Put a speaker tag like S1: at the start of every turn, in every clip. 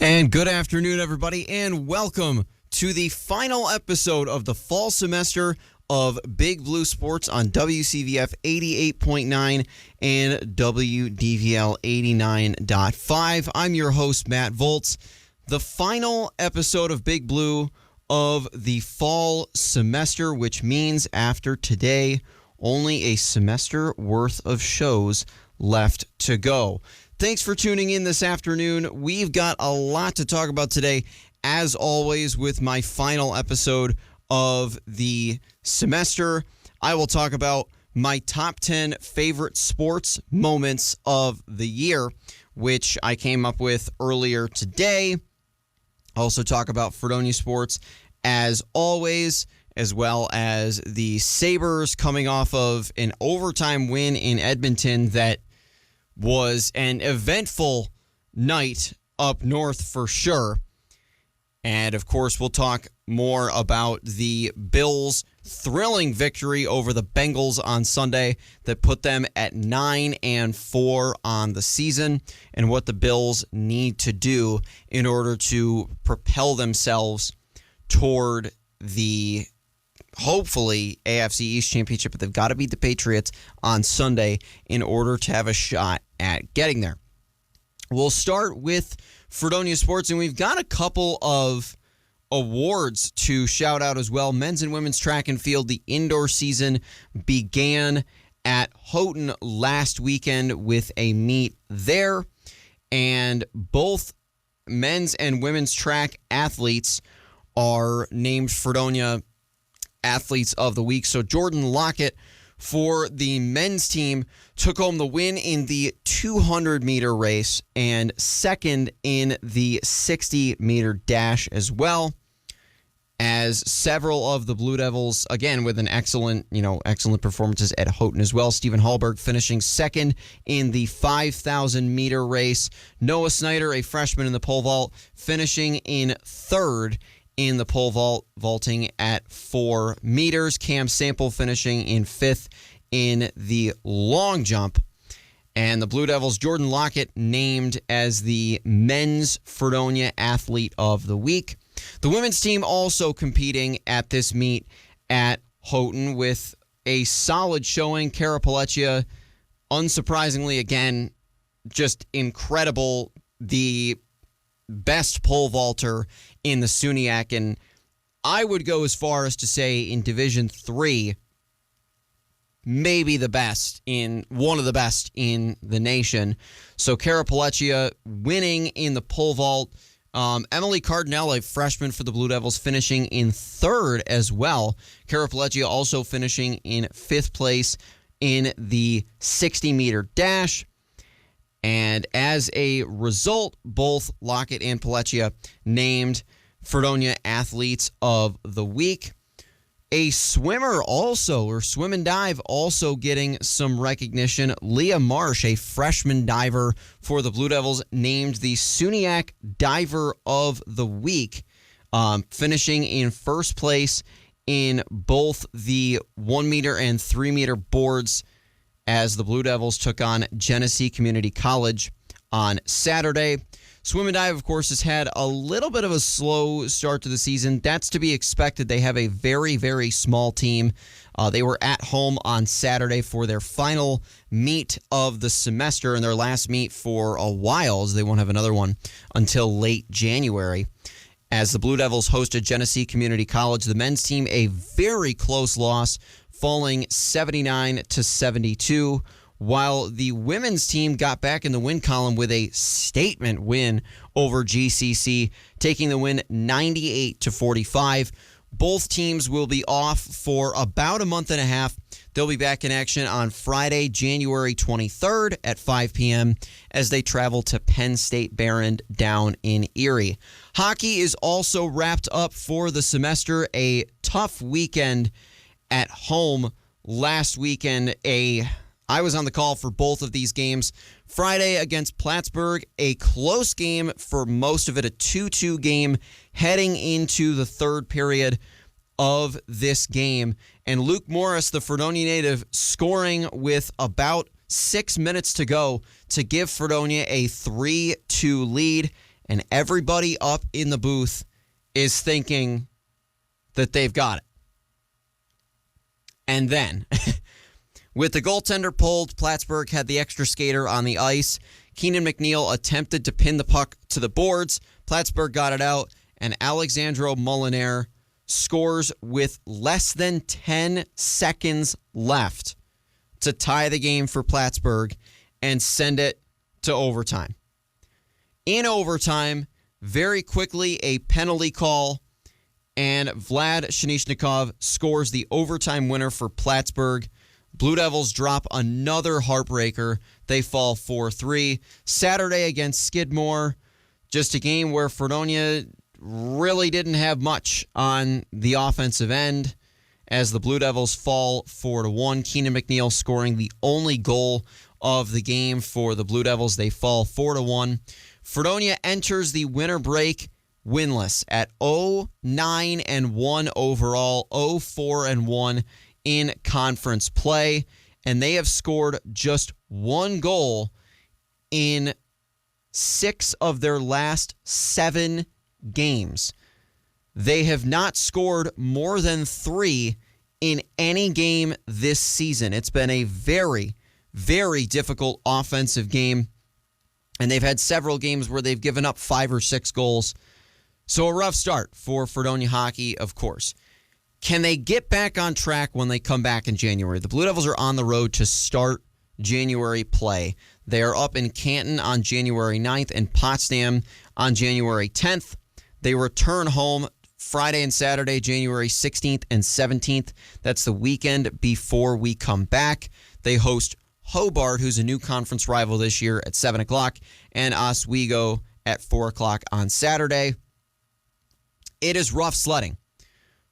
S1: And good afternoon, everybody, and welcome to the final episode of the fall semester of Big Blue Sports on WCVF 88.9 and WDVL 89.5. I'm your host, Matt Volz. The final episode of Big Blue of the fall semester, which means after today, only a semester worth of shows left to go. Thanks for tuning in this afternoon. We've got a lot to talk about today, as always, with my final episode of the semester. I will talk about my top 10 favorite sports moments of the year, which I came up with earlier today. Also talk about Fredonia sports, as always, as well as the Sabres coming off of an overtime win in Edmonton that was an eventful night up north for sure. And, of course, we'll talk more about the Bills' thrilling victory over the Bengals on Sunday that put them at 9-4 on the season, and what the Bills need to do in order to propel themselves toward the hopefully AFC East Championship. But they've got to beat the Patriots on Sunday in order to have a shot at getting there. We'll start with Fredonia Sports, and we've got a couple of awards to shout out as well. Men's and women's track and field, the indoor season began at Houghton last weekend with a meet there, and both men's and women's track athletes are named Fredonia Athletes of the Week. So Jordan Lockett for the men's team took home the win in the 200-meter race and second in the 60-meter dash as well, as several of the Blue Devils, again, with an excellent performances at Houghton as well. Stephen Hallberg finishing second in the 5,000-meter race. Noah Snyder, a freshman in the pole vault, finishing in third in the pole vault, vaulting at 4 meters. Cam Sample finishing in fifth in the long jump. And the Blue Devils, Jordan Lockett named as the men's Fredonia Athlete of the Week. The women's team also competing at this meet at Houghton with a solid showing. Cara Pelleccia, unsurprisingly, again, just incredible. The best pole vaulter in the SUNYAC, and I would go as far as to say in Division III, maybe the best, one of the best in the nation. So Cara Pelleccia winning in the pole vault. Emily Cardinale, a freshman for the Blue Devils, finishing in third as well. Cara Pelleccia also finishing in fifth place in the 60-meter dash. And as a result, both Lockett and Pelleccia named Fredonia Athletes of the Week. A swimmer also, or swim and dive, also getting some recognition. Leah Marsh, a freshman diver for the Blue Devils, named the SUNYAC Diver of the Week, finishing in first place in both the 1 meter and 3 meter boards, as the Blue Devils took on Genesee Community College on Saturday. Swim and dive, of course, has had a little bit of a slow start to the season. That's to be expected. They have a very, very small team. They were at home on Saturday for their final meet of the semester and their last meet for a while, as they won't have another one until late January. As the Blue Devils hosted Genesee Community College, the men's team a very close loss, falling 79-72, while the women's team got back in the win column with a statement win over GCC, taking the win 98-45. Both teams will be off for about a month and a half. They'll be back in action on Friday, January 23rd at 5 p.m. as they travel to Penn State Barron down in Erie. Hockey is also wrapped up for the semester. A tough weekend at home last weekend. I was on the call for both of these games. Friday against Plattsburgh, a close game for most of it, a 2-2 game heading into the third period of this game. And Luke Morris, the Fredonia native, scoring with about 6 minutes to go to give Fredonia a 3-2 lead. and everybody up in the booth is thinking that they've got it. And then, with the goaltender pulled, Plattsburgh had the extra skater on the ice. Keenan McNeil attempted to pin the puck to the boards. Plattsburgh got it out, and Alexandro Molinare scores with less than 10 seconds left to tie the game for Plattsburgh and send it to overtime. In overtime, very quickly, a penalty call, and Vlad Shinishnikov scores the overtime winner for Plattsburgh. Blue Devils drop another heartbreaker. They fall 4-3. Saturday against Skidmore, just a game where Fredonia really didn't have much on the offensive end as the Blue Devils fall 4-1. Keenan McNeil scoring the only goal of the game for the Blue Devils. They fall 4-1. Fredonia enters the winter break winless at 0-9-1 overall, 0-4-1 in conference play, and they have scored just one goal in 6 of their last 7 games. They have not scored more than 3 in any game this season. It's been a very, very difficult offensive game, and they've had several games where they've given up 5 or 6 goals. So a rough start for Fredonia hockey, of course. Can they get back on track when they come back in January? The Blue Devils are on the road to start January play. They are up in Canton on January 9th and Potsdam on January 10th. They return home Friday and Saturday, January 16th and 17th. That's the weekend before we come back. They host Hobart, who's a new conference rival this year, at 7 o'clock, and Oswego at 4 o'clock on Saturday. It is rough sledding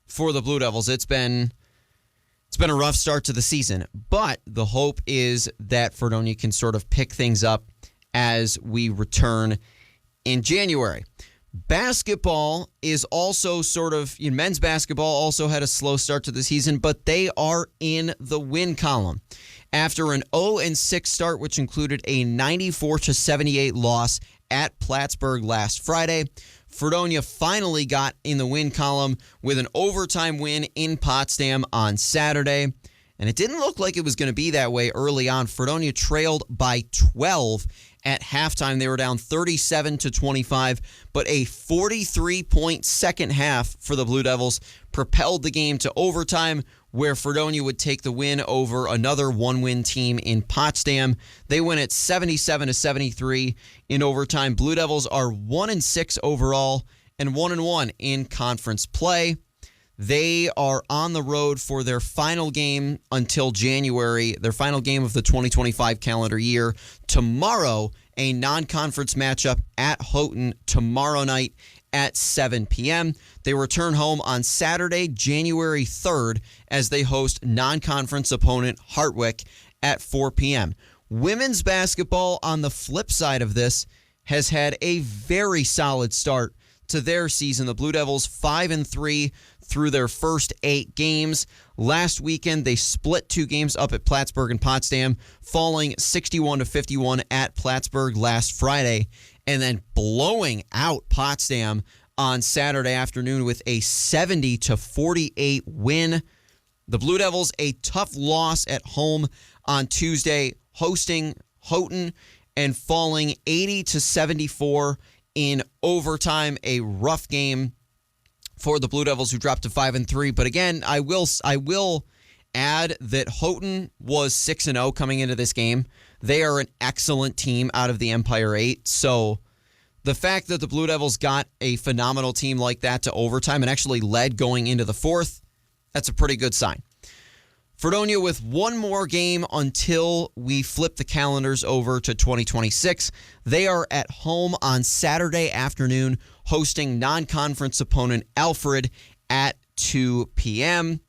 S1: for the Blue Devils. It's been a rough start to the season, but the hope is that Fredonia can sort of pick things up as we return in January. Basketball is also men's basketball also had a slow start to the season, but they are in the win column. After an 0-6 start, which included a 94-78 loss at Plattsburgh last Friday, Fredonia finally got in the win column with an overtime win in Potsdam on Saturday. And it didn't look like it was going to be that way early on. Fredonia trailed by 12 at halftime. They were down 37-25, but a 43-point second half for the Blue Devils propelled the game to overtime, where Fredonia would take the win over another one-win team in Potsdam. They win at 77-73 in overtime. Blue Devils are 1-6 overall and 1-1 in conference play. They are on the road for their final game until January, their final game of the 2025 calendar year. Tomorrow, a non-conference matchup at Houghton tomorrow night at 7 p.m. They return home on Saturday, January 3rd, as they host non-conference opponent Hartwick at 4 p.m. Women's basketball, on the flip side of this, has had a very solid start to their season. The Blue Devils 5-3 through their first 8 games. Last weekend, they split 2 games up at Plattsburgh and Potsdam, falling 61-51 at Plattsburgh last Friday, and then blowing out Potsdam on Saturday afternoon with a 70-48 win. The Blue Devils, a tough loss at home on Tuesday, hosting Houghton and falling 80-74 in overtime. A rough game for the Blue Devils, who dropped to 5-3. But again, I will add that Houghton was 6-0 coming into this game. They are an excellent team out of the Empire 8. So the fact that the Blue Devils got a phenomenal team like that to overtime and actually led going into the 4th, that's a pretty good sign. Fredonia with one more game until we flip the calendars over to 2026. They are at home on Saturday afternoon, hosting non-conference opponent Alfred at 2 p.m.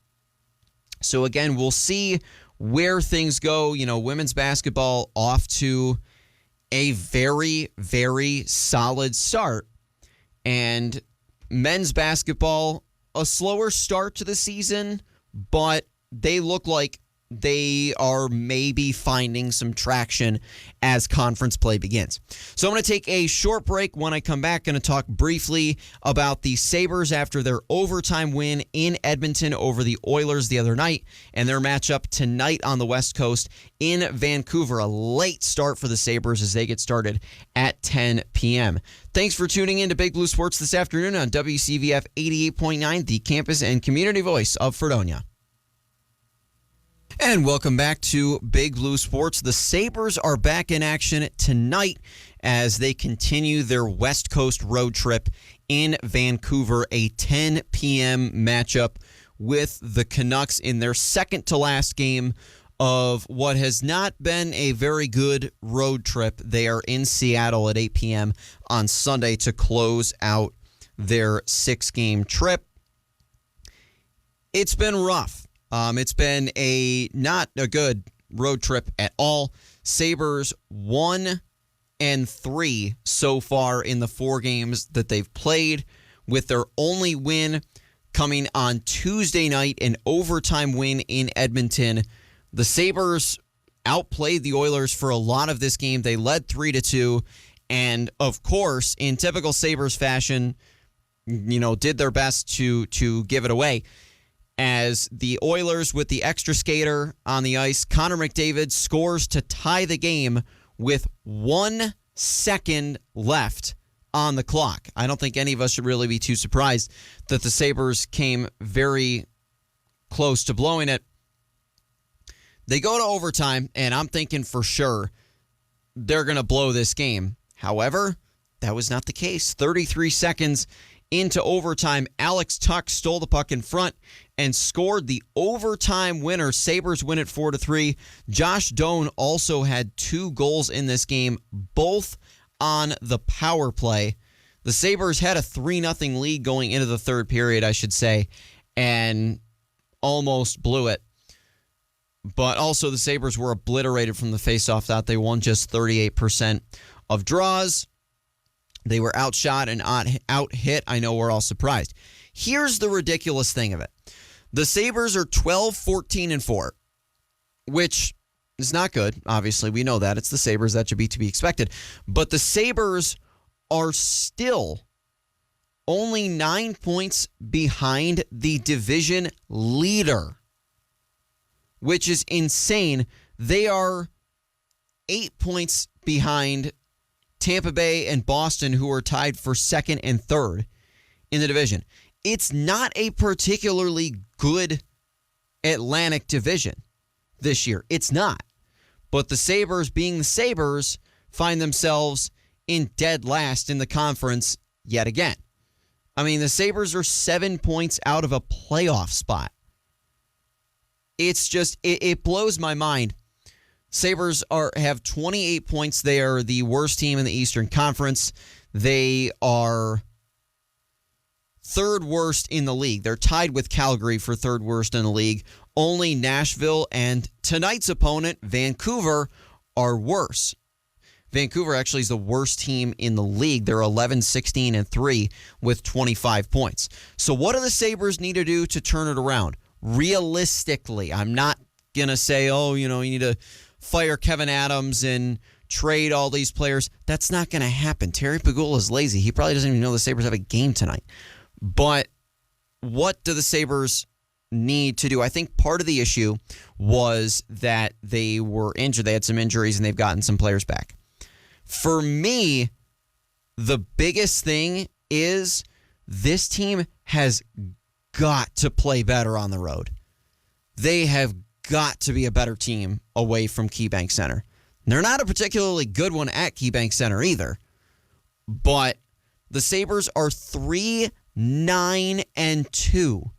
S1: So again, we'll see where things go. Women's basketball off to a very, very solid start. And men's basketball, a slower start to the season, but they look like they are maybe finding some traction as conference play begins. So I'm going to take a short break. When I come back, going to talk briefly about the Sabres after their overtime win in Edmonton over the Oilers the other night and their matchup tonight on the West Coast in Vancouver. A late start for the Sabres as they get started at 10 p.m. Thanks for tuning in to Big Blue Sports this afternoon on WCVF 88.9, the campus and community voice of Fredonia. And welcome back to Big Blue Sports. The Sabres are back in action tonight as they continue their West Coast road trip in Vancouver, a 10 p.m. matchup with the Canucks in their second to last game of what has not been a very good road trip. They are in Seattle at 8 p.m. on Sunday to close out their 6-game trip. It's been rough. It's been not a good road trip at all. Sabres 1-3 so far in the 4 games that they've played, with their only win coming on Tuesday night, an overtime win in Edmonton. The Sabres outplayed the Oilers for a lot of this game. They led 3-2, and of course, in typical Sabres fashion, did their best to give it away. As the Oilers, with the extra skater on the ice, Connor McDavid scores to tie the game with 1 second left on the clock. I don't think any of us should really be too surprised that the Sabres came very close to blowing it. They go to overtime, and I'm thinking for sure they're going to blow this game. However, that was not the case. 33 seconds into overtime, Alex Tuch stole the puck in front and scored the overtime winner. Sabres win it 4-3. Josh Doan also had 2 goals in this game, both on the power play. The Sabres had a 3-0 lead going into the third period, I should say, and almost blew it. But also the Sabres were obliterated from the faceoff dot. They won just 38% of draws. They were outshot and out-hit. I know we're all surprised. Here's the ridiculous thing of it. The Sabres are 12-14-4, which is not good. Obviously, we know that. It's the Sabres. That should be to be expected. But the Sabres are still only 9 points behind the division leader, which is insane. They are 8 points behind Tampa Bay and Boston, who are tied for second and third in the division. It's not a particularly good Atlantic division this year. It's not. But the Sabres, being the Sabres, find themselves in dead last in the conference yet again. I mean, the Sabres are 7 points out of a playoff spot. It's just, it blows my mind. Sabres have 28 points. They are the worst team in the Eastern Conference. They are third worst in the league. They're tied with Calgary for third worst in the league. Only Nashville and tonight's opponent, Vancouver, are worse. Vancouver actually is the worst team in the league. They're 11-16-3 with 25 points. So what do the Sabres need to do to turn it around? Realistically, I'm not going to say, you need to fire Kevin Adams and trade all these players. That's not going to happen. Terry Pegula is lazy. He probably doesn't even know the Sabres have a game tonight. But what do the Sabres need to do? I think part of the issue was that they were injured. They had some injuries, and they've gotten some players back. For me, the biggest thing is this team has got to play better on the road. They have got to be a better team away from KeyBank Center. They're not a particularly good one at KeyBank Center either. But the Sabres are 3-9-2.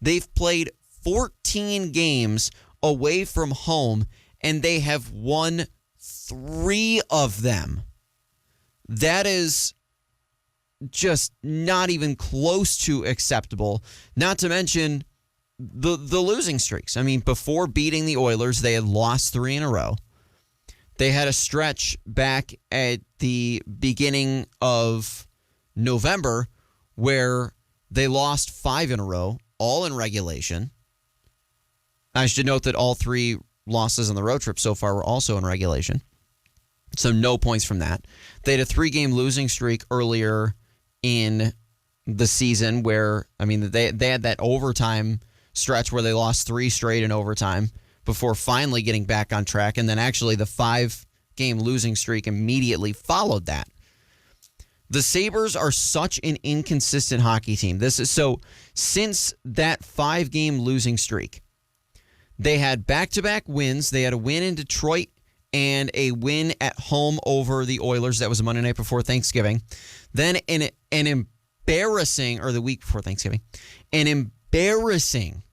S1: They've played 14 games away from home, and they have won 3 of them. That is just not even close to acceptable. Not to mention the losing streaks. I mean, before beating the Oilers, they had lost 3 in a row. They had a stretch back at the beginning of November where they lost 5 in a row, all in regulation. I should note that all 3 losses on the road trip so far were also in regulation. So no points from that. They had a 3-game losing streak earlier in the season where, they had that overtime stretch where they lost 3 straight in overtime before finally getting back on track. And then actually the 5-game losing streak immediately followed that. The Sabres are such an inconsistent hockey team. Since that 5-game losing streak, they had back-to-back wins. They had a win in Detroit and a win at home over the Oilers. That was a Monday night before Thanksgiving. Then an embarrassing, or the week before Thanksgiving, an embarrassing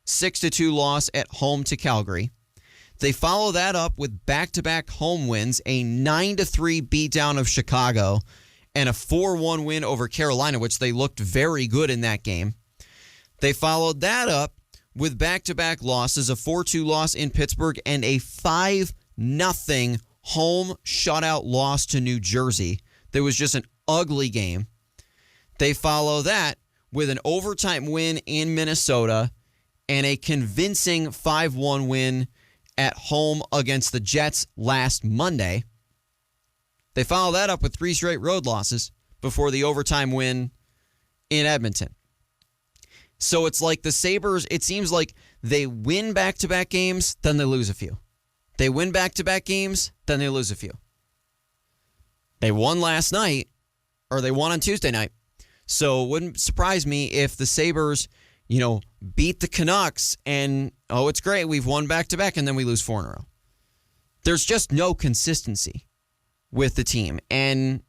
S1: 6-2 loss at home to Calgary. They follow that up with back-to-back home wins, a 9-3 beatdown of Chicago, and a 4-1 win over Carolina, which they looked very good in that game. They followed that up with back-to-back losses, a 4-2 loss in Pittsburgh and a 5-0 home shutout loss to New Jersey. That was just an ugly game. They follow that with an overtime win in Minnesota and a convincing 5-1 win at home against the Jets last Monday. They follow that up with 3 straight road losses before the overtime win in Edmonton. So it's like the Sabres, it seems like they win back-to-back games, then they lose a few. They win back-to-back games, then they lose a few. They won last night, or they won on Tuesday night. So it wouldn't surprise me if the Sabres, beat the Canucks and, it's great, we've won back-to-back, and then we lose 4 in a row. There's just no consistency with the team. And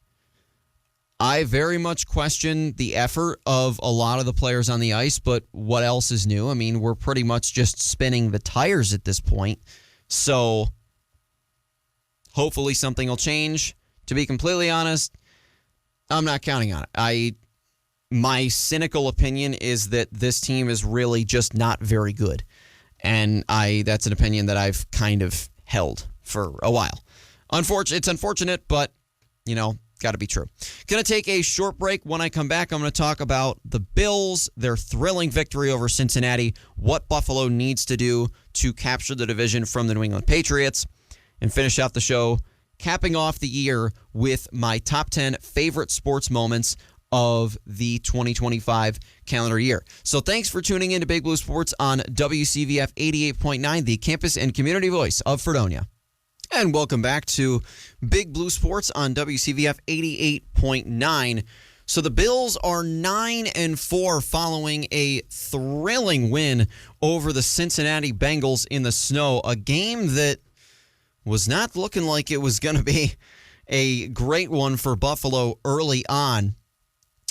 S1: I very much question the effort of a lot of the players on the ice, but what else is new? We're pretty much just spinning the tires at this point. So hopefully something will change. To be completely honest, I'm not counting on it. My cynical opinion is that this team is really just not very good. And that's an opinion that I've kind of held for a while. It's unfortunate, but, got to be true. Going to take a short break. When I come back, I'm going to talk about the Bills, their thrilling victory over Cincinnati, what Buffalo needs to do to capture the division from the New England Patriots, and finish out the show, capping off the year with my top 10 favorite sports moments of the 2025 calendar year. So thanks for tuning in to Big Blue Sports on WCVF 88.9, the campus and community voice of Fredonia. And welcome back to Big Blue Sports on WCVF 88.9. So the Bills are 9-4 following a thrilling win over the Cincinnati Bengals in the snow, a game that was not looking like it was going to be a great one for Buffalo early on.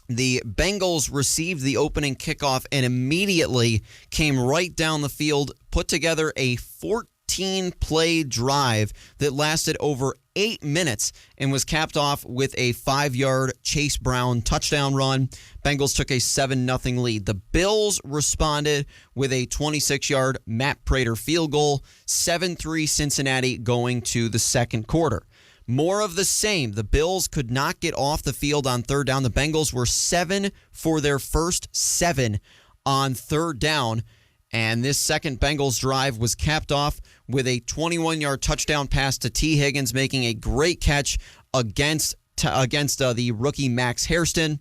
S1: The Bengals received the opening kickoff and immediately came right down the field, put together a 14-play drive that lasted over 8 minutes and was capped off with a 5-yard Chase Brown touchdown run. Bengals took a 7-0 lead. The Bills responded with a 26-yard Matt Prater field goal, 7-3 Cincinnati going to the second quarter. More of the same. The Bills could not get off the field on third down. The Bengals were 7 for their first 7 on third down. And this second Bengals drive was capped off with a 21-yard touchdown pass to T. Higgins, making a great catch against the rookie Max Hairston.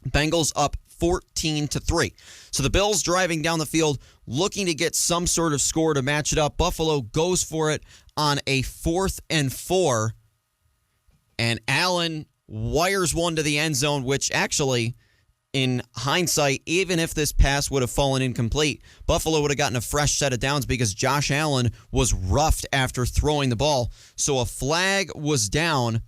S1: Bengals up 14-3. So the Bills driving down the field, looking to get some sort of score to match it up. Buffalo goes for it on a 4th and 4. And Allen wires one to the end zone, which actually, in hindsight, even if this pass would have fallen incomplete, Buffalo would have gotten a fresh set of downs because Josh Allen was roughed after throwing the ball. So a flag was down,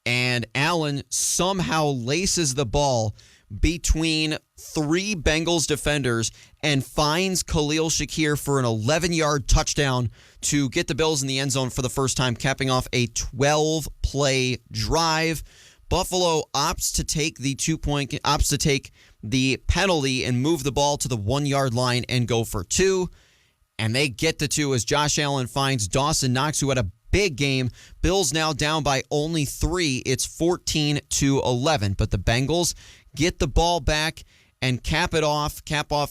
S1: and Allen somehow laces the ball between 3 Bengals defenders and finds Khalil Shakir for an 11-yard touchdown to get the Bills in the end zone for the first time, capping off a 12-play drive. Buffalo opts to take the penalty and move the ball to the 1-yard line and go for 2. And they get the 2 as Josh Allen finds Dawson Knox, who had a big game. Bills now down by only 3. It's 14-11. But the Bengals get the ball back and cap off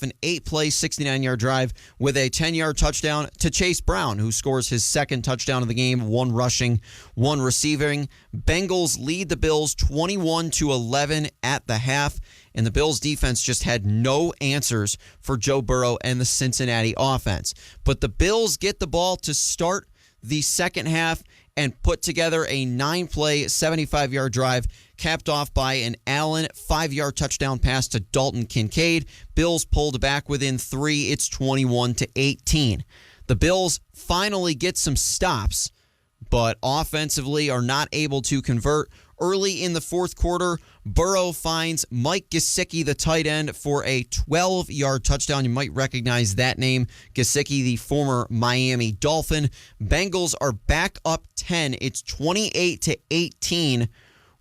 S1: an 8-play, 69-yard drive with a 10-yard touchdown to Chase Brown, who scores his second touchdown of the game, 1 rushing, 1 receiving. Bengals lead the Bills 21-11 at the half, and the Bills defense just had no answers for Joe Burrow and the Cincinnati offense. But the Bills get the ball to start the second half and put together a 9-play, 75-yard drive, capped off by an Allen 5-yard touchdown pass to Dalton Kincaid. Bills pulled back within 3. It's 21-18. The Bills finally get some stops, but offensively are not able to convert. Early in the fourth quarter, Burrow finds Mike Gesicki, the tight end, for a 12-yard touchdown. You might recognize that name, Gesicki, the former Miami Dolphin. Bengals are back up 10. It's 28-18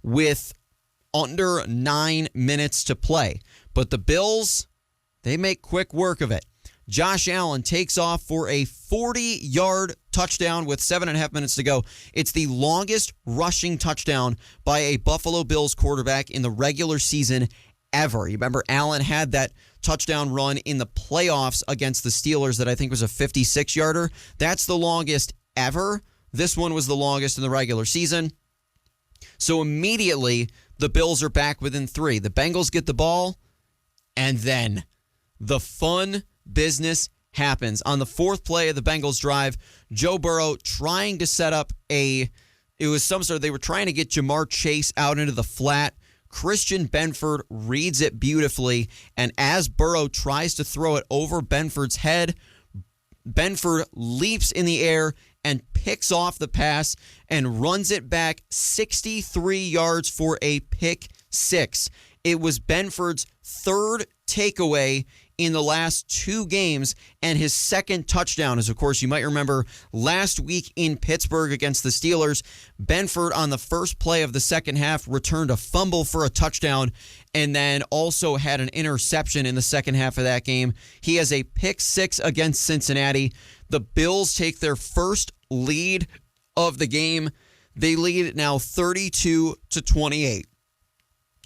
S1: with under 9 minutes to play. But the Bills, they make quick work of it. Josh Allen takes off for a 40-yard touchdown with 7.5 minutes to go. It's the longest rushing touchdown by a Buffalo Bills quarterback in the regular season ever. You remember Allen had that touchdown run in the playoffs against the Steelers that I think was a 56-yarder. That's the longest ever. This one was the longest in the regular season. So immediately, the Bills are back within 3. The Bengals get the ball, and then the fun business happens. On the 4th play of the Bengals drive, Joe Burrow trying to set up they were trying to get Jamar Chase out into the flat. Christian Benford reads it beautifully, and as Burrow tries to throw it over Benford's head, Benford leaps in the air and picks off the pass and runs it back 63 yards for a pick 6. It was Benford's 3rd takeaway in the last 2 games, and his second touchdown is, of course, you might remember last week in Pittsburgh against the Steelers, Benford on the first play of the second half returned a fumble for a touchdown and then also had an interception in the second half of that game. He has a pick 6 against Cincinnati. The Bills take their first lead of the game. They lead it now 32-28.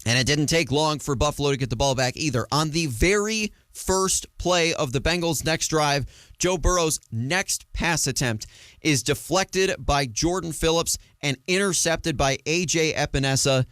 S1: And it didn't take long for Buffalo to get the ball back either. On the very first play of the Bengals' next drive, Joe Burrow's next pass attempt is deflected by Jordan Phillips and intercepted by A.J. Epinesa.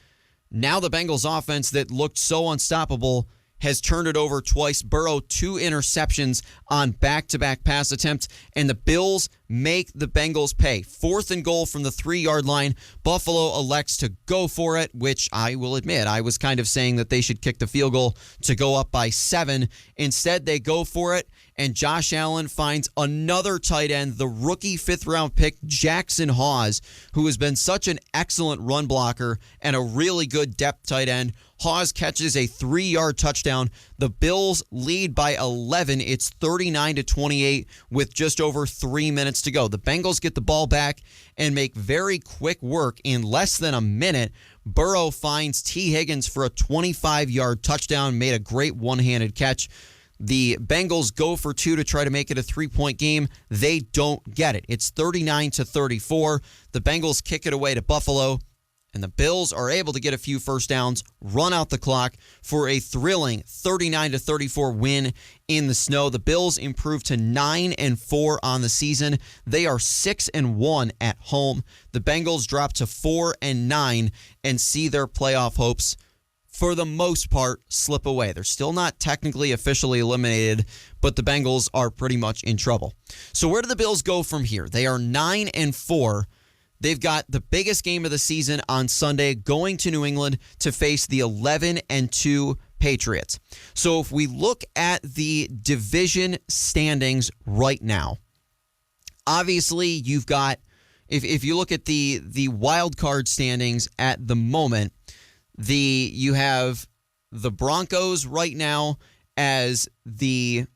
S1: Now the Bengals' offense that looked so unstoppable has turned it over twice. Burrow 2 interceptions on back-to-back pass attempts, and the Bills make the Bengals pay. 4th and goal from the 3-yard line. Buffalo elects to go for it, which I will admit, I was kind of saying that they should kick the field goal to go up by 7. Instead, they go for it, and Josh Allen finds another tight end, the rookie 5th-round pick, Jackson Hawes, who has been such an excellent run blocker and a really good depth tight end. Hawes catches a 3-yard touchdown. The Bills lead by 11. It's 39-28 with just over 3 minutes to go. The Bengals get the ball back and make very quick work in less than a minute. Burrow finds T. Higgins for a 25-yard touchdown, made a great one-handed catch. The Bengals go for 2 to try to make it a 3-point game. They don't get it. It's 39-34. The Bengals kick it away to Buffalo, and the Bills are able to get a few first downs, run out the clock for a thrilling 39-34 win in the snow. The Bills improve to 9-4 on the season. They are 6-1 at home. The Bengals drop to 4-9 and see their playoff hopes, for the most part, slip away. They're still not technically officially eliminated, but the Bengals are pretty much in trouble. So where do the Bills go from here? They are 9-4. They've got the biggest game of the season on Sunday, going to New England to face the 11-2 Patriots. So if we look at the division standings right now, obviously you've got, if you look at the wild card standings at the moment, you have the Broncos right now as the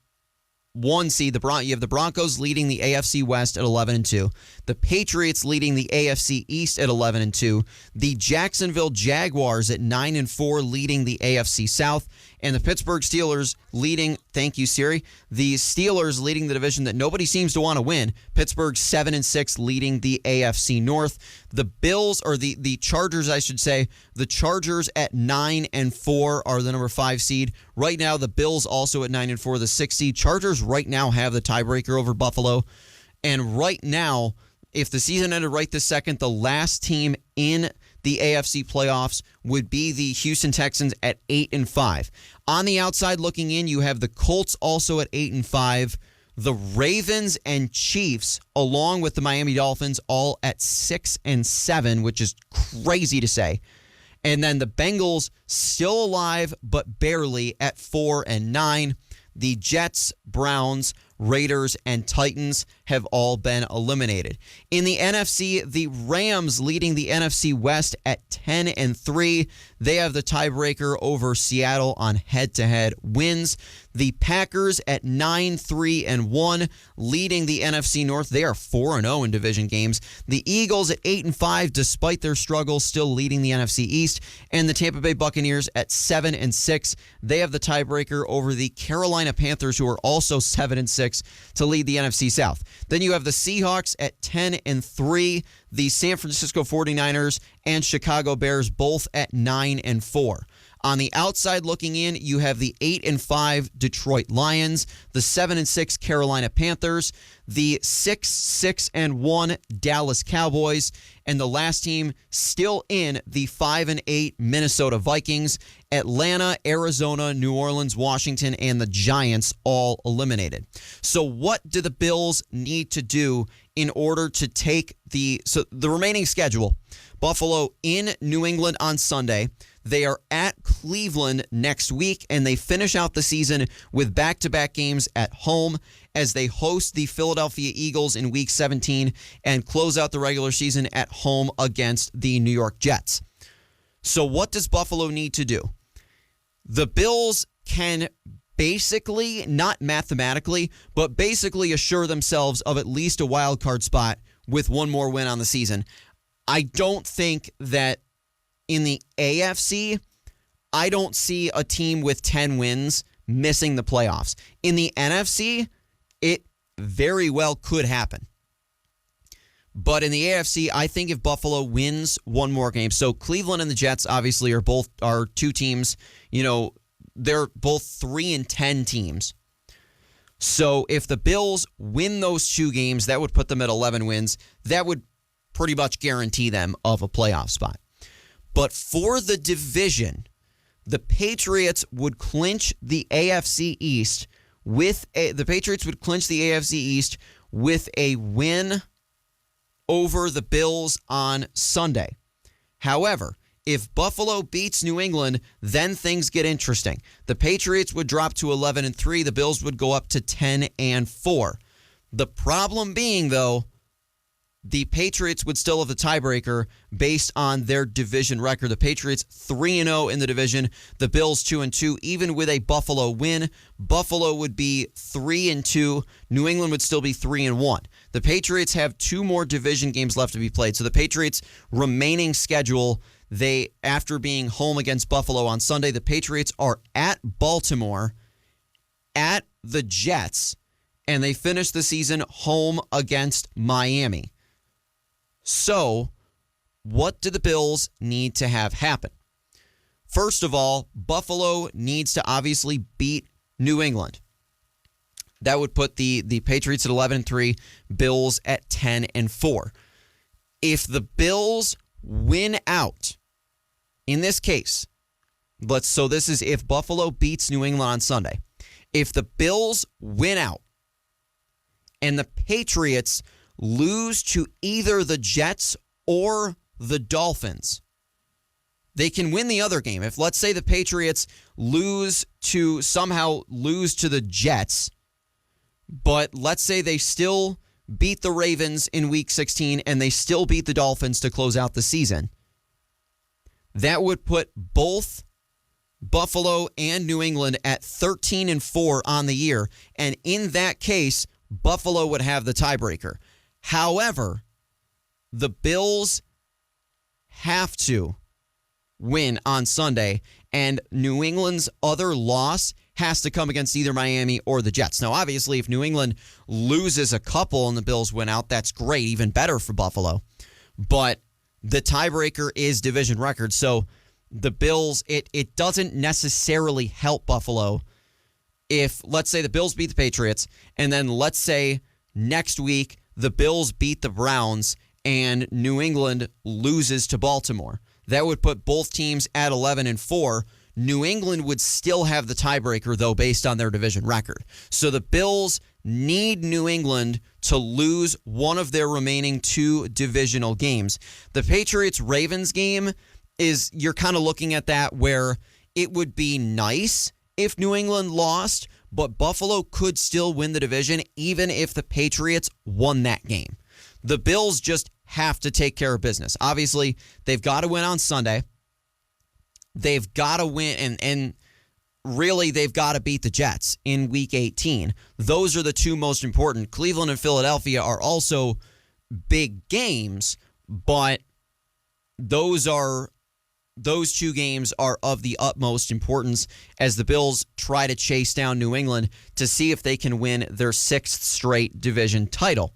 S1: 1 seed. You have the Broncos leading the AFC West at 11-2. The Patriots leading the AFC East at 11-2. The Jacksonville Jaguars at 9-4 leading the AFC South. And the Pittsburgh Steelers leading, thank you, Siri, the Steelers leading the division that nobody seems to want to win. Pittsburgh 7-6 leading the AFC North. The Bills, or the Chargers, I should say, the Chargers at 9-4 are the number 5 seed. Right now, the Bills also at 9-4, the 6 seed. Chargers right now have the tiebreaker over Buffalo. And right now, if the season ended right this second, the last team in the AFC playoffs would be the Houston Texans at 8-5. On the outside looking in, you have the Colts also at 8-5. The Ravens and Chiefs, along with the Miami Dolphins, all at 6-7, which is crazy to say. And then the Bengals still alive, but barely at 4-9. The Jets, Browns, Raiders, and Titans have all been eliminated. In the NFC, the Rams leading the NFC West at 10-3. They have the tiebreaker over Seattle on head-to-head wins. The Packers at 9-3-1, leading the NFC North. They are 4-0 in division games. The Eagles at 8-5, despite their struggles, still leading the NFC East. And the Tampa Bay Buccaneers at 7-6. They have the tiebreaker over the Carolina Panthers, who are also 7-6, to lead the NFC South. Then you have the Seahawks at 10-3, the San Francisco 49ers and Chicago Bears both at 9-4. On the outside looking in, you have the 8-5 Detroit Lions, the 7-6 Carolina Panthers, the 6-1 Dallas Cowboys, and the last team still in, the 5-8 Minnesota Vikings. Atlanta, Arizona, New Orleans, Washington, and the Giants all eliminated. So what do the Bills need to do in order to take the remaining schedule? Buffalo in New England on Sunday. They are at Cleveland next week, and they finish out the season with back-to-back games at home as they host the Philadelphia Eagles in Week 17 and close out the regular season at home against the New York Jets. So what does Buffalo need to do? The Bills can basically, not mathematically, but basically assure themselves of at least a wild card spot with one more win on the season. I don't think that in the AFC, I don't see a team with 10 wins missing the playoffs. In the NFC, it very well could happen. But in the AFC, I think if Buffalo wins one more game, so Cleveland and the Jets obviously are two teams, they're both 3-10 teams. So if the Bills win those two games, that would put them at 11 wins. That would pretty much guarantee them of a playoff spot. But for the division, the Patriots would clinch the AFC East with a win over the Bills on Sunday. However, if Buffalo beats New England, then things get interesting. The Patriots would drop to 11-3. The Bills would go up to 10-4. The problem being, though, the Patriots would still have the tiebreaker based on their division record. The Patriots 3-0 in the division. The Bills 2-2. Even with a Buffalo win, Buffalo would be 3-2. New England would still be 3-1. The Patriots have two more division games left to be played. So the Patriots' remaining schedule, after being home against Buffalo on Sunday, the Patriots are at Baltimore, at the Jets, and they finish the season home against Miami. So, what do the Bills need to have happen? First of all, Buffalo needs to obviously beat New England. That would put the Patriots at 11-3, Bills at 10-4. If the Bills win out, in this case, this is if Buffalo beats New England on Sunday. If the Bills win out and the Patriots lose to either the Jets or the Dolphins, they can win the other game. If, let's say, the Patriots somehow lose to the Jets, but let's say they still beat the Ravens in Week 16 and they still beat the Dolphins to close out the season, that would put both Buffalo and New England at 13-4 on the year. And in that case, Buffalo would have the tiebreaker. However, the Bills have to win on Sunday, and New England's other loss has to come against either Miami or the Jets. Now, obviously, if New England loses a couple and the Bills win out, that's great, even better for Buffalo. But the tiebreaker is division record, so the Bills, it doesn't necessarily help Buffalo if, let's say, the Bills beat the Patriots, and then let's say next week the Bills beat the Browns and New England loses to Baltimore. That would put both teams at 11-4. New England would still have the tiebreaker, though, based on their division record. So the Bills need New England to lose one of their remaining 2 divisional games. The Patriots-Ravens game is, you're kind of looking at that where it would be nice if New England lost, but Buffalo could still win the division even if the Patriots won that game. The Bills just have to take care of business. Obviously, they've got to win on Sunday. They've got to win, and really they've got to beat the Jets in Week 18. Those are the 2 most important. Cleveland and Philadelphia are also big games, but those 2 games are of the utmost importance as the Bills try to chase down New England to see if they can win their 6th straight division title.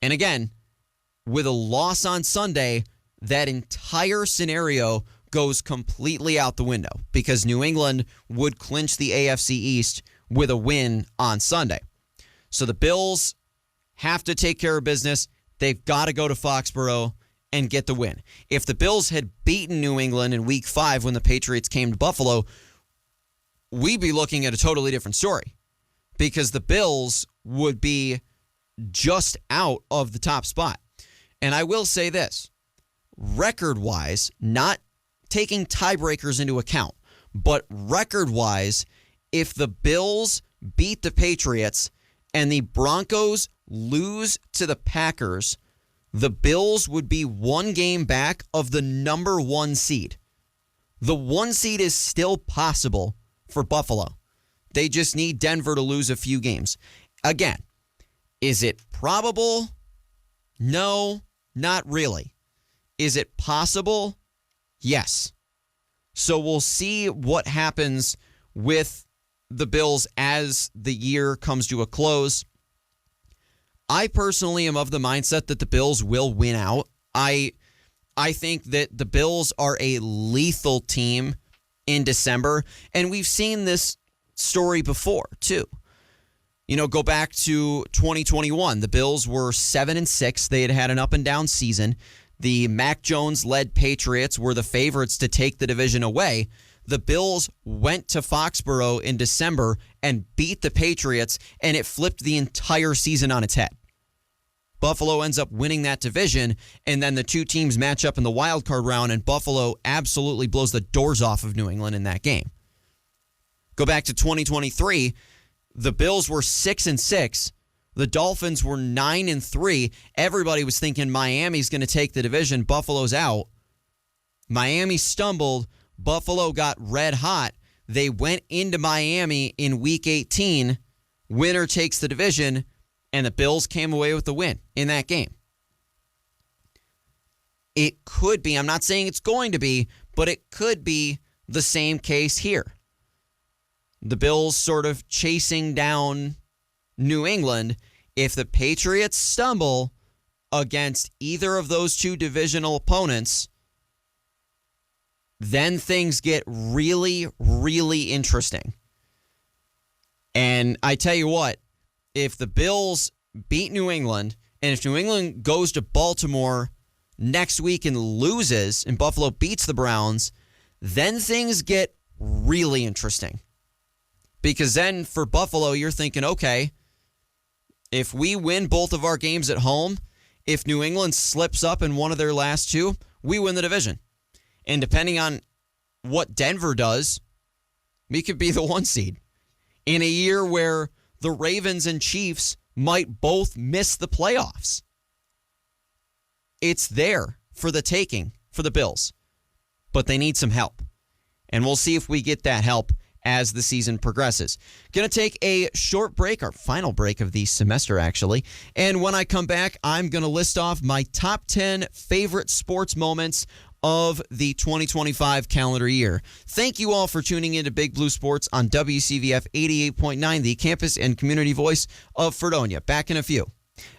S1: And again, with a loss on Sunday, that entire scenario goes completely out the window because New England would clinch the AFC East with a win on Sunday. So the Bills have to take care of business. They've got to go to Foxborough and get the win. If the Bills had beaten New England in Week 5 when the Patriots came to Buffalo, we'd be looking at a totally different story because the Bills would be just out of the top spot. And I will say this, record-wise, not taking tiebreakers into account, but record-wise, if the Bills beat the Patriots and the Broncos lose to the Packers, the Bills would be 1 game back of the number 1 seed. The 1 seed is still possible for Buffalo. They just need Denver to lose a few games. Again, is it probable? No, not really. Is it possible? Yes. So we'll see what happens with the Bills as the year comes to a close. I personally am of the mindset that the Bills will win out. I think that the Bills are a lethal team in December, and we've seen this story before, too. You know, go back to 2021. The Bills were 7-6. They had had an up-and-down season. The Mac Jones-led Patriots were the favorites to take the division away. The Bills went to Foxborough in December and beat the Patriots, and it flipped the entire season on its head. Buffalo ends up winning that division, and then the 2 teams match up in the wild card round, and Buffalo absolutely blows the doors off of New England in that game. Go back to 2023. The Bills were 6-6. The Dolphins were 9-3. Everybody was thinking Miami's going to take the division. Buffalo's out. Miami stumbled. Buffalo got red hot. They went into Miami in Week 18. Winner takes the division, and the Bills came away with the win in that game. It could be, I'm not saying it's going to be, but it could be the same case here. The Bills sort of chasing down New England. If the Patriots stumble against either of those 2 divisional opponents, then things get really, really interesting. And I tell you what, if the Bills beat New England, and if New England goes to Baltimore next week and loses, and Buffalo beats the Browns, then things get really interesting. Because then for Buffalo, you're thinking, okay, if we win both of our games at home, if New England slips up in one of their last 2, we win the division. And depending on what Denver does, we could be the 1 seed. In a year where the Ravens and Chiefs might both miss the playoffs. It's there for the taking for the Bills. But they need some help. And we'll see if we get that help as the season progresses. Going to take a short break, our final break of the semester, actually. And when I come back, I'm going to list off my top 10 favorite sports moments of the 2025 calendar year. Thank you all for tuning in to Big Blue Sports on WCVF 88.9, the campus and community voice of Fredonia. Back in a few.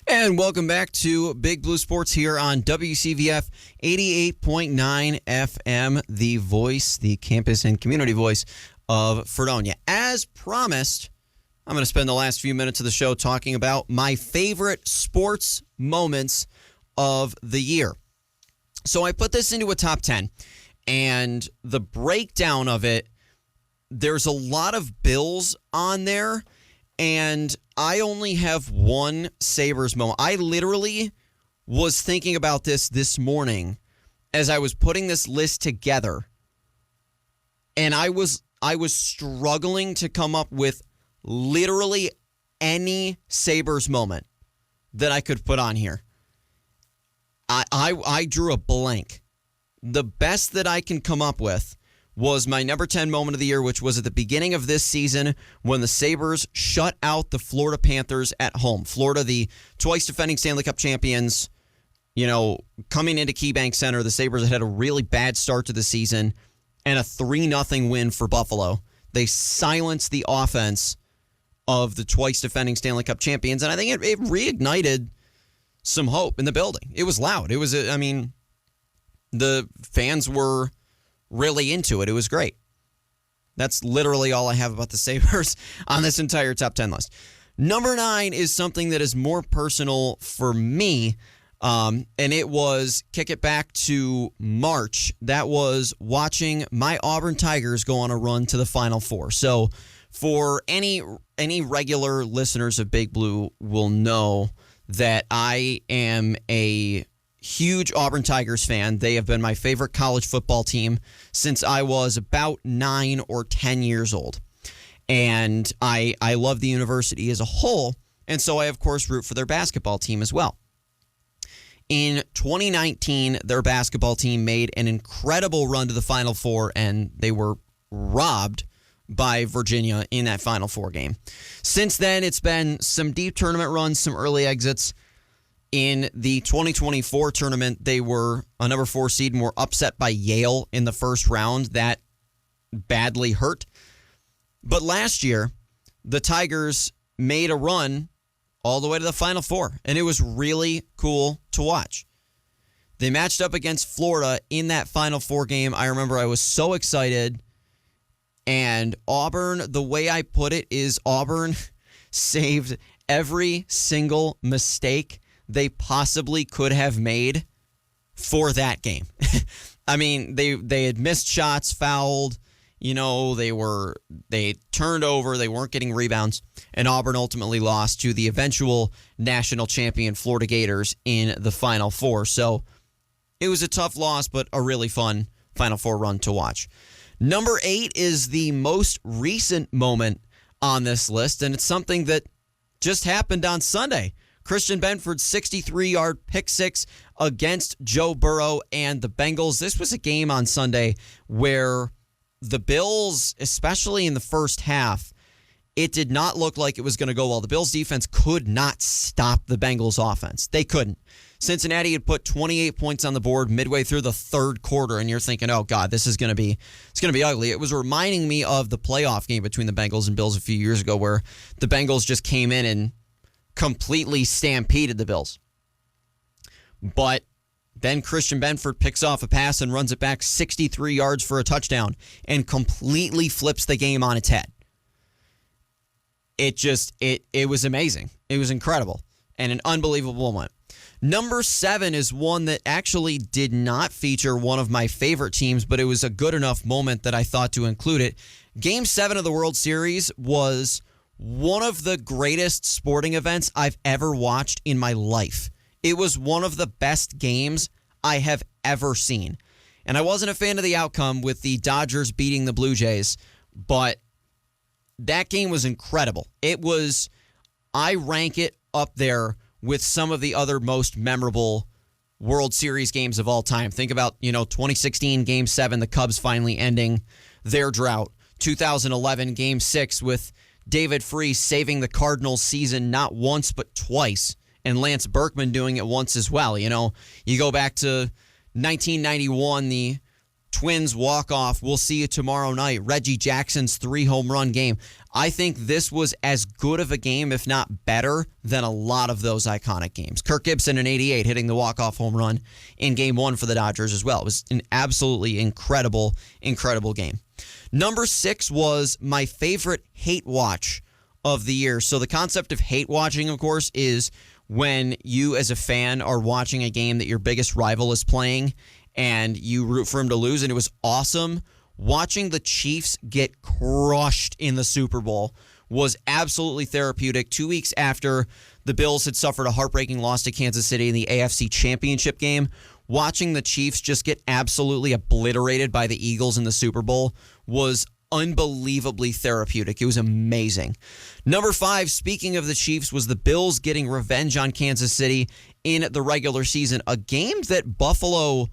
S1: And welcome back to Big Blue Sports here on WCVF 88.9 FM, the voice, the campus and community voice of Fredonia. As promised, I'm going to spend the last few minutes of the show talking about my favorite sports moments of the year. So I put this into a top 10, and the breakdown of it, there's a lot of Bills on there, and I only have one Sabres moment. I literally was thinking about this morning as I was putting this list together, and I was struggling to come up with literally any Sabres moment that I could put on here. I drew a blank. The best that I can come up with was my number 10 moment of the year, which was at the beginning of this season when the Sabres shut out the Florida Panthers at home. Florida, the twice defending Stanley Cup champions, coming into KeyBank Center, the Sabres had a really bad start to the season and a 3-0 win for Buffalo. They silenced the offense of the twice defending Stanley Cup champions, and I think it reignited some hope in the building. It was loud. The fans were really into it. It was great. That's literally all I have about the Sabres on this entire top 10 list. Number 9 is something that is more personal for me, and it was, kick it back to March. That was watching my Auburn Tigers go on a run to the Final Four. So for any regular listeners of Big Blue will know that I am a huge Auburn Tigers fan. They have been my favorite college football team since I was about 9 or 10 years old. And I love the university as a whole, and so I, of course, root for their basketball team as well. In 2019, their basketball team made an incredible run to the Final Four, and they were robbed by Virginia in that Final Four game. Since then, it's been some deep tournament runs, some early exits. In the 2024 tournament, they were a number 4 seed and were upset by Yale in the first round. That badly hurt. But last year, the Tigers made a run all the way to the Final Four, and it was really cool to watch. They matched up against Florida in that Final Four game. I remember I was so excited. And Auburn, the way I put it is Auburn saved every single mistake they possibly could have made for that game. I mean, they had missed shots, fouled, they turned over, they weren't getting rebounds, and Auburn ultimately lost to the eventual national champion Florida Gators in the Final Four. So it was a tough loss, but a really fun Final Four run to watch. Number 8 is the most recent moment on this list, and it's something that just happened on Sunday. Christian Benford's 63-yard pick six against Joe Burrow and the Bengals. This was a game on Sunday where the Bills, especially in the first half, it did not look like it was going to go well. The Bills defense could not stop the Bengals offense. They couldn't. Cincinnati had put 28 points on the board midway through the third quarter, and you're thinking, oh, God, it's going to be ugly. It was reminding me of the playoff game between the Bengals and Bills a few years ago where the Bengals just came in and completely stampeded the Bills. But then Christian Benford picks off a pass and runs it back 63 yards for a touchdown and completely flips the game on its head. It was amazing. It was incredible and an unbelievable moment. Number 7 is one that actually did not feature one of my favorite teams, but it was a good enough moment that I thought to include it. Game 7 of the World Series was one of the greatest sporting events I've ever watched in my life. It was one of the best games I have ever seen. And I wasn't a fan of the outcome with the Dodgers beating the Blue Jays, but that game was incredible. I rank it up there with some of the other most memorable World Series games of all time. Think about, 2016 Game 7, the Cubs finally ending their drought. 2011 Game 6 with David Freese saving the Cardinals season not once but twice, and Lance Berkman doing it once as well. You know, you go back to 1991, the Twins walk-off, we'll see you tomorrow night, Reggie Jackson's 3-home run game. I think this was as good of a game, if not better, than a lot of those iconic games. Kirk Gibson in 88 hitting the walk-off home run in Game 1 for the Dodgers as well. It was an absolutely incredible, incredible game. Number 6 was my favorite hate watch of the year. So the concept of hate watching, of course, is when you as a fan are watching a game that your biggest rival is playing and you root for him to lose, and it was awesome. Watching the Chiefs get crushed in the Super Bowl was absolutely therapeutic. 2 weeks after the Bills had suffered a heartbreaking loss to Kansas City in the AFC Championship game, watching the Chiefs just get absolutely obliterated by the Eagles in the Super Bowl was unbelievably therapeutic. It was amazing. Number 5, speaking of the Chiefs, was the Bills getting revenge on Kansas City in the regular season. A game that Buffalo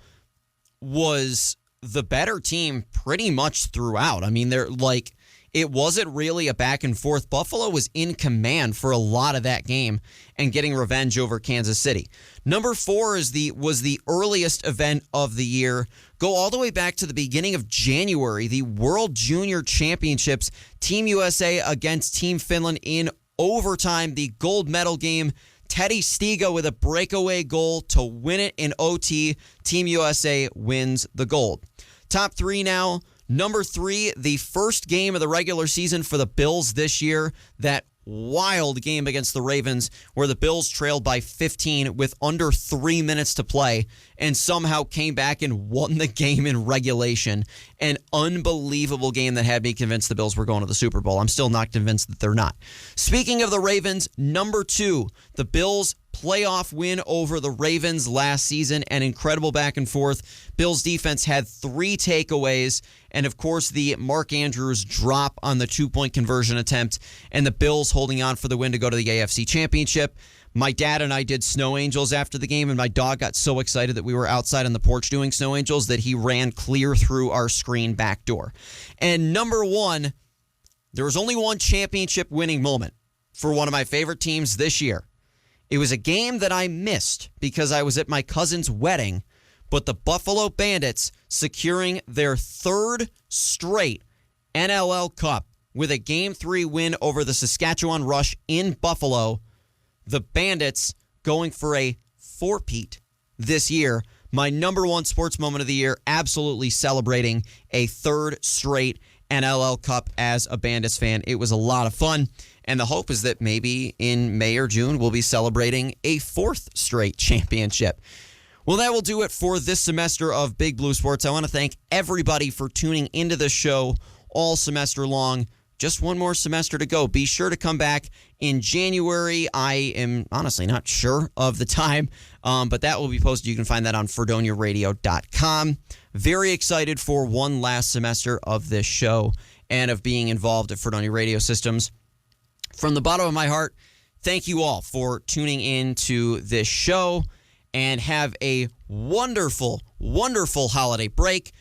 S1: was the better team pretty much throughout. I mean, it wasn't really a back and forth. Buffalo was in command for a lot of that game and getting revenge over Kansas City. Number 4 was the earliest event of the year. Go all the way back to the beginning of January, the World Junior Championships, Team USA against Team Finland in overtime, the gold medal game. Teddy Stiga with a breakaway goal to win it in OT. Team USA wins the gold. Top 3 now. Number 3, the first game of the regular season for the Bills this year. That wild game against the Ravens where the Bills trailed by 15 with under 3 minutes to play and somehow came back and won the game in regulation. An unbelievable game that had me convinced the Bills were going to the Super Bowl. I'm still not convinced that they're not. Speaking of the Ravens, number 2, the Bills playoff win over the Ravens last season, an incredible back and forth. Bills defense had 3 takeaways, and of course the Mark Andrews drop on the 2-point conversion attempt, and the Bills holding on for the win to go to the AFC Championship. My dad and I did snow angels after the game, and my dog got so excited that we were outside on the porch doing snow angels that he ran clear through our screen back door. And number 1, there was only one championship winning moment for one of my favorite teams this year. It was a game that I missed because I was at my cousin's wedding, but the Buffalo Bandits securing their 3rd straight NLL Cup with a Game 3 win over the Saskatchewan Rush in Buffalo. The Bandits going for a 4-peat this year. My number 1 sports moment of the year, absolutely celebrating a 3rd straight NLL Cup as a Bandits fan. It was a lot of fun. And the hope is that maybe in May or June, we'll be celebrating a 4th straight championship. Well, that will do it for this semester of Big Blue Sports. I want to thank everybody for tuning into the show all semester long. Just one more semester to go. Be sure to come back in January. I am honestly not sure of the time, but that will be posted. You can find that on FredoniaRadio.com. Very excited for one last semester of this show and of being involved at Fredonia Radio Systems. From the bottom of my heart, thank you all for tuning in to this show, and have a wonderful, wonderful holiday break.